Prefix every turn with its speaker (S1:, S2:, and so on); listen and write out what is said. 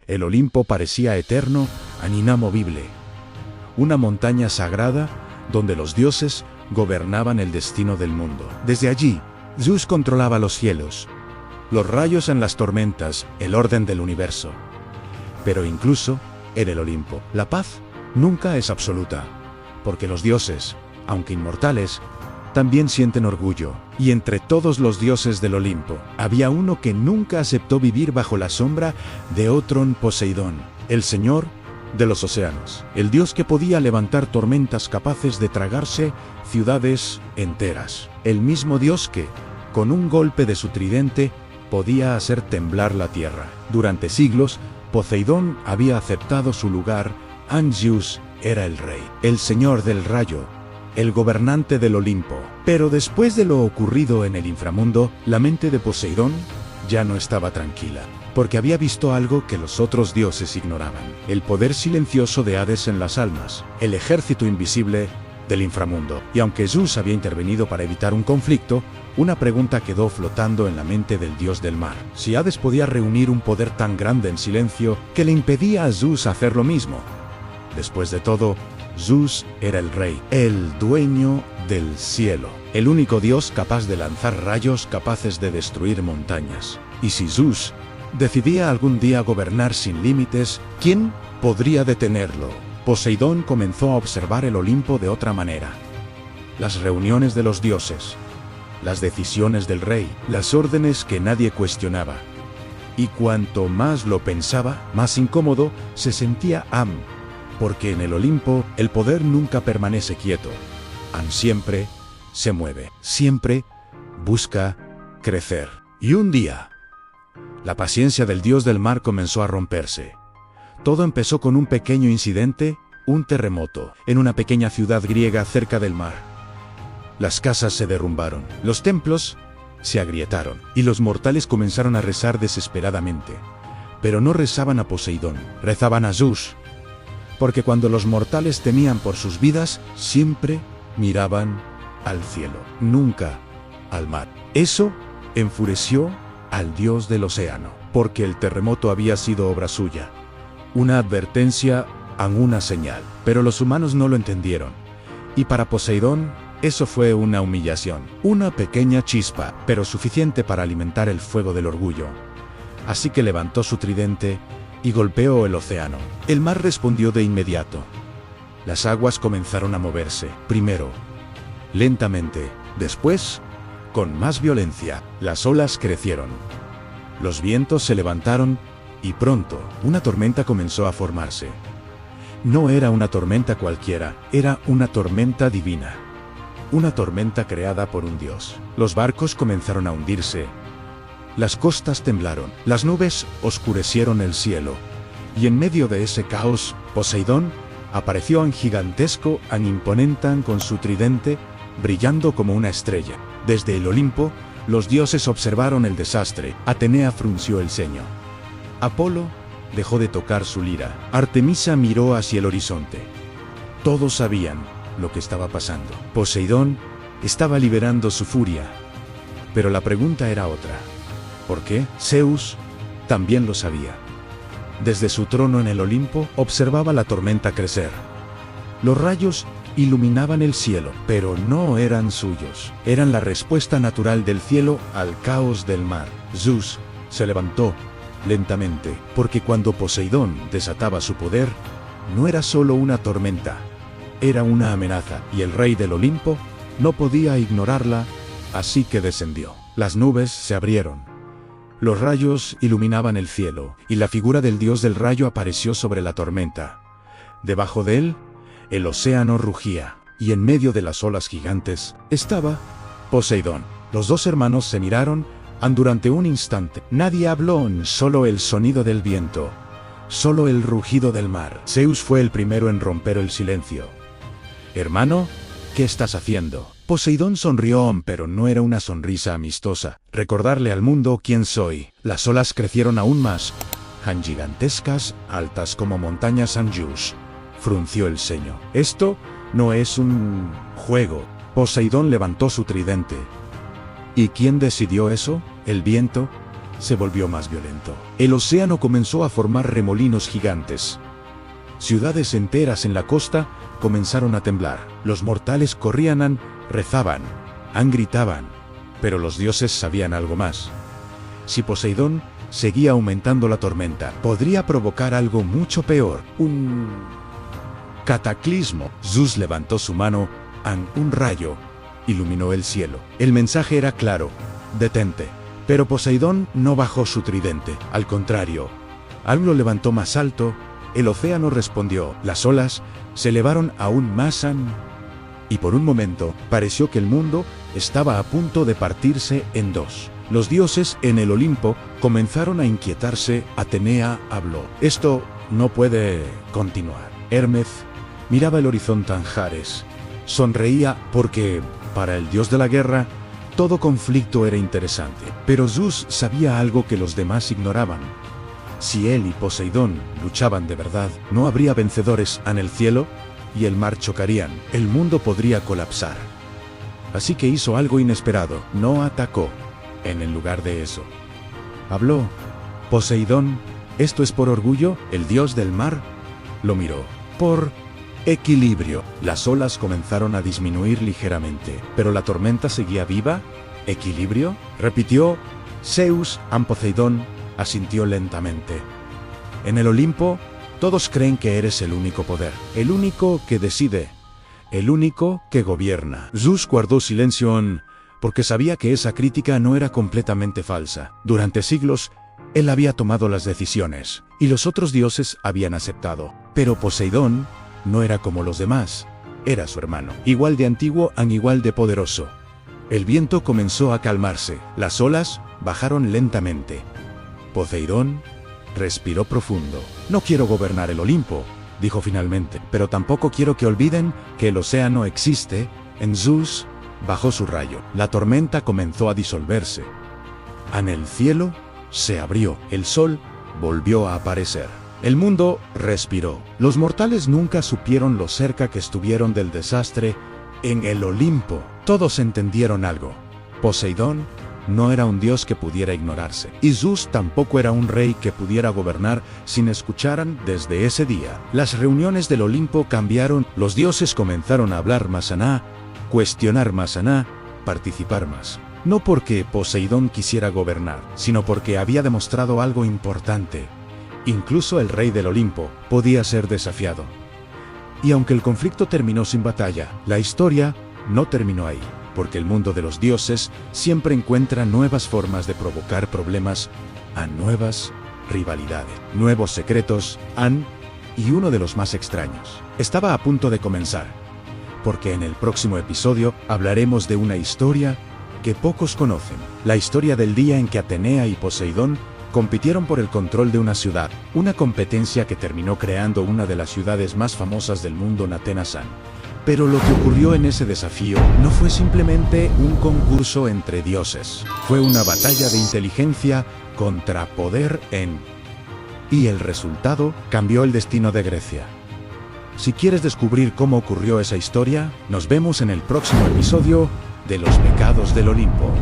S1: El Olimpo parecía eterno, inamovible. Una montaña sagrada donde los dioses gobernaban el destino del mundo. Desde allí, Zeus controlaba los cielos, los rayos en las tormentas, el orden del universo. Pero incluso en el Olimpo, la paz nunca es absoluta, porque los dioses, aunque inmortales, también sienten orgullo. Y entre todos los dioses del Olimpo, había uno que nunca aceptó vivir bajo la sombra de Otrón Poseidón, el señor de los océanos, el dios que podía levantar tormentas capaces de tragarse ciudades enteras, el mismo dios que, con un golpe de su tridente, podía hacer temblar la tierra. Durante siglos, Poseidón había aceptado su lugar, Zeus era el rey, el señor del rayo, el gobernante del Olimpo. Pero después de lo ocurrido en el inframundo, la mente de Poseidón ya no estaba tranquila, porque había visto algo que los otros dioses ignoraban: el poder silencioso de Hades en las almas, el ejército invisible del inframundo. Y aunque Zeus había intervenido para evitar un conflicto, una pregunta quedó flotando en la mente del dios del mar: si Hades podía reunir un poder tan grande en silencio que le impedía a Zeus hacer lo mismo. Después de todo, Zeus era el rey, el dueño del cielo, el único dios capaz de lanzar rayos capaces de destruir montañas. Y si Zeus decidía algún día gobernar sin límites, ¿quién podría detenerlo? Poseidón comenzó a observar el Olimpo de otra manera. Las reuniones de los dioses, las decisiones del rey, las órdenes que nadie cuestionaba. Y cuanto más lo pensaba, más incómodo se sentía porque en el Olimpo el poder nunca permanece quieto. Siempre se mueve, siempre busca crecer. Y un día, la paciencia del dios del mar comenzó a romperse. Todo empezó con un pequeño incidente, un terremoto, en una pequeña ciudad griega cerca del mar. Las casas se derrumbaron, los templos se agrietaron, y los mortales comenzaron a rezar desesperadamente. Pero no rezaban a Poseidón, rezaban a Zeus. Porque cuando los mortales temían por sus vidas, siempre miraban al cielo, nunca al mar. Eso enfureció al dios del océano, porque el terremoto había sido obra suya. Una advertencia, una señal. Pero los humanos no lo entendieron. Y para Poseidón, eso fue una humillación. Una pequeña chispa, pero suficiente para alimentar el fuego del orgullo. Así que levantó su tridente y golpeó el océano. El mar respondió de inmediato. Las aguas comenzaron a moverse, primero lentamente, después con más violencia. Las olas crecieron. Los vientos se levantaron y pronto una tormenta comenzó a formarse. No era una tormenta cualquiera, era una tormenta divina. Una tormenta creada por un dios. Los barcos comenzaron a hundirse. Las costas temblaron, las nubes oscurecieron el cielo, y en medio de ese caos, Poseidón apareció gigantesco, imponente con su tridente, brillando como una estrella. Desde el Olimpo, los dioses observaron el desastre. Atenea frunció el ceño. Apolo dejó de tocar su lira. Artemisa miró hacia el horizonte. Todos sabían lo que estaba pasando. Poseidón estaba liberando su furia. Pero la pregunta era otra. ¿Por qué? Zeus también lo sabía. Desde su trono en el Olimpo, observaba la tormenta crecer. Los rayos iluminaban el cielo, pero no eran suyos. Eran la respuesta natural del cielo al caos del mar. Zeus se levantó lentamente, porque cuando Poseidón desataba su poder, no era solo una tormenta, era una amenaza, y el rey del Olimpo no podía ignorarla, así que descendió. Las nubes se abrieron. Los rayos iluminaban el cielo, y la figura del dios del rayo apareció sobre la tormenta. Debajo de él, el océano rugía, y en medio de las olas gigantes, estaba Poseidón. Los dos hermanos se miraron, durante un instante. Nadie habló, solo el sonido del viento, solo el rugido del mar. Zeus fue el primero en romper el silencio. «Hermano, ¿qué estás haciendo?» Poseidón sonrió, pero no era una sonrisa amistosa. «Recordarle al mundo quién soy». Las olas crecieron aún más, gigantescas, altas como montañas. Zeus frunció el ceño. «Esto no es un juego». Poseidón levantó su tridente. «¿Y quién decidió eso? ¿El viento? se volvió más violento. El océano comenzó a formar remolinos gigantes. Ciudades enteras en la costa comenzaron a temblar. Los mortales corrían, rezaban, gritaban, pero los dioses sabían algo más. Si Poseidón seguía aumentando la tormenta, podría provocar algo mucho peor, un cataclismo. Zeus levantó su mano, un rayo iluminó el cielo. El mensaje era claro: detente. Pero Poseidón no bajó su tridente, al contrario, aún lo levantó más alto. El océano respondió, las olas se elevaron aún más y por un momento pareció que el mundo estaba a punto de partirse en dos. Los dioses en el Olimpo comenzaron a inquietarse. Atenea habló: esto no puede continuar. Hermes miraba el horizonte Anjares. Sonreía porque, para el dios de la guerra, todo conflicto era interesante. Pero Zeus sabía algo que los demás ignoraban. Si él y Poseidón luchaban de verdad, no habría vencedores en el cielo y el mar chocarían. El mundo podría colapsar. Así que hizo algo inesperado. No atacó. En el lugar de eso, habló: Poseidón, ¿esto es por orgullo? El dios del mar lo miró. Por equilibrio. Las olas comenzaron a disminuir ligeramente, pero la tormenta seguía viva. ¿Equilibrio?, repitió. Zeus, Poseidón asintió lentamente. En el Olimpo, todos creen que eres el único poder, el único que decide, el único que gobierna. Zeus guardó silencio porque sabía que esa crítica no era completamente falsa. Durante siglos, él había tomado las decisiones, y los otros dioses habían aceptado. Pero Poseidón no era como los demás, era su hermano, igual de antiguo igual de poderoso. El viento comenzó a calmarse, las olas bajaron lentamente. Poseidón respiró profundo. No quiero gobernar el Olimpo, dijo finalmente, pero tampoco quiero que olviden que el océano existe. En Zeus bajó su rayo. La tormenta comenzó a disolverse. En el cielo se abrió. El sol volvió a aparecer. El mundo respiró. Los mortales nunca supieron lo cerca que estuvieron del desastre en el Olimpo. Todos entendieron algo. Poseidón no era un dios que pudiera ignorarse. Y Zeus tampoco era un rey que pudiera gobernar sin escuchar. Desde ese día, las reuniones del Olimpo cambiaron. Los dioses comenzaron a hablar más, cuestionar más, participar más. No porque Poseidón quisiera gobernar, sino porque había demostrado algo importante. Incluso el rey del Olimpo podía ser desafiado. Y aunque el conflicto terminó sin batalla, la historia no terminó ahí, porque el mundo de los dioses siempre encuentra nuevas formas de provocar problemas, nuevas rivalidades, nuevos secretos, y uno de los más extraños estaba a punto de comenzar, porque en el próximo episodio hablaremos de una historia que pocos conocen, la historia del día en que Atenea y Poseidón compitieron por el control de una ciudad, una competencia que terminó creando una de las ciudades más famosas del mundo, Atenas. Pero lo que ocurrió en ese desafío no fue simplemente un concurso entre dioses, fue una batalla de inteligencia contra poder y el resultado cambió el destino de Grecia. Si quieres descubrir cómo ocurrió esa historia, nos vemos en el próximo episodio de Los Pecados del Olimpo.